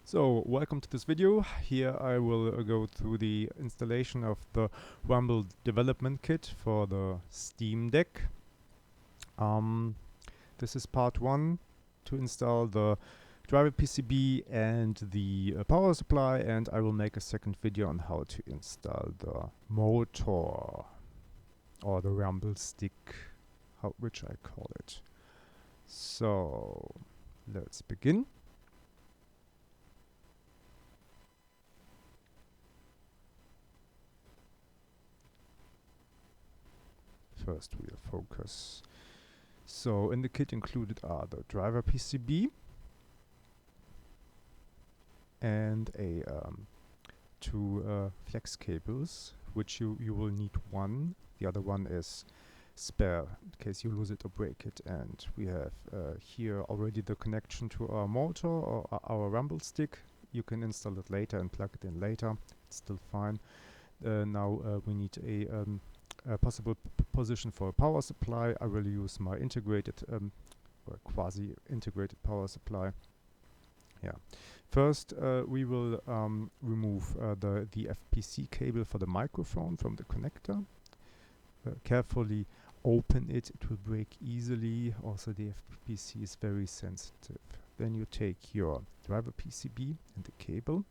So, welcome to this video. Here I will go through the installation of the Rumble development kit for the Steam Deck. This is part 1 to install the driver PCB and the power supply, and I will make a second video on how to install the motor or the Rumble stick, which I call it. So, let's begin. First we'll focus. So in the kit included are the driver PCB and two flex cables, which you will need one. The other one is spare in case you lose it or break it. And we have here already the connection to our motor or our Rumble stick. You can install it later and plug it in later. It's still fine. Now we need a possible position for a power supply. I will use my integrated or quasi-integrated power supply. First we will remove the FPC cable for the microphone from the connector. Carefully open it, it will break easily. Also the FPC is very sensitive. Then you take your driver PCB and the cable.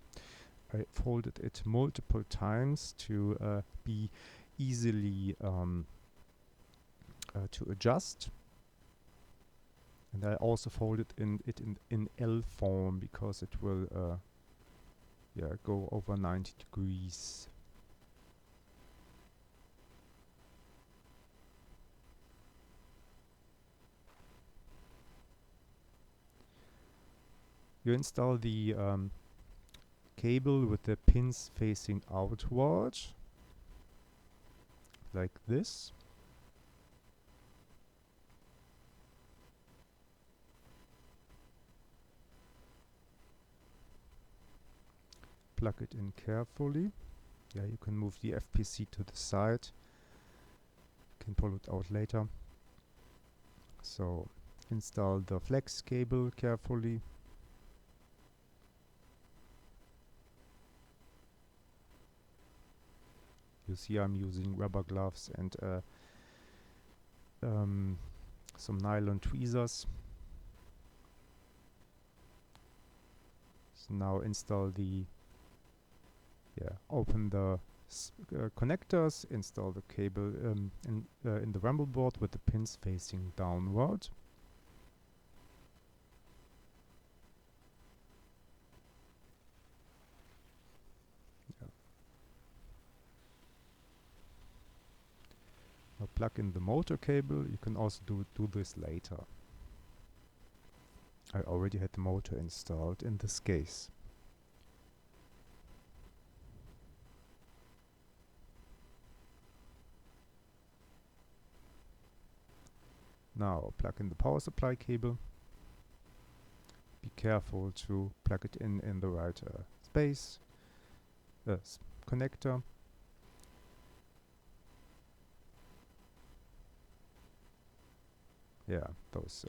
I folded it multiple times to be easily to adjust, and I also folded it in L form because it will go over 90 degrees. You install the cable with the pins facing outward like this. Plug it in carefully. You can move the FPC to the side. You can pull it out later. So install the flex cable carefully. You see I'm using rubber gloves and some nylon tweezers. So now install the open the connectors, install the cable in the Rumble board with the pins facing downward. Now plug in the motor cable. You can also do this later. I already had the motor installed in this case. Now plug in the power supply cable. Be careful to plug it in the right space. Connector. Those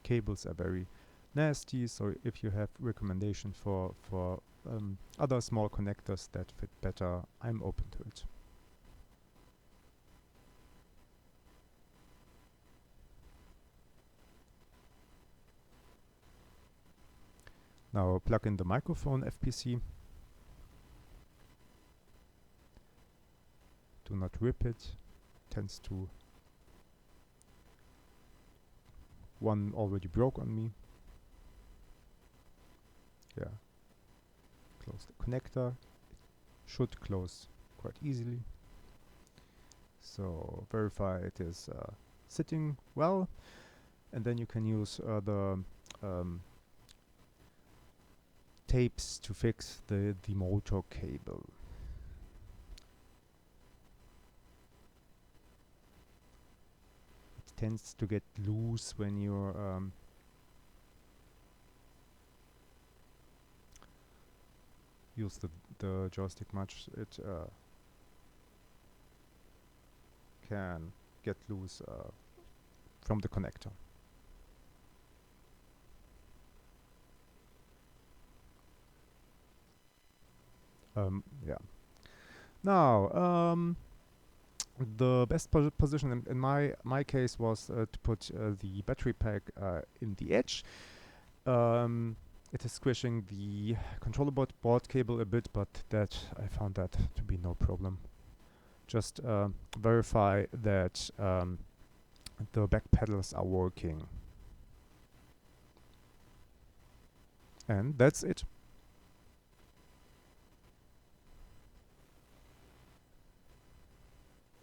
cables are very nasty, so if you have recommendation for other small connectors that fit better, I'm open to it. Now plug in the microphone FPC. Do not rip it. Tends to. One already broke on me. Close the connector. It should close quite easily. So verify it is sitting well, and then you can use the tapes to fix the motor cable. It tends to get loose when you use the joystick much. It can get loose from the connector. Yeah. Now, the best position in my case was to put the battery pack in the edge. It is squishing the controller board cable a bit, but that I found that to be no problem. Just verify that the back pedals are working. And that's it.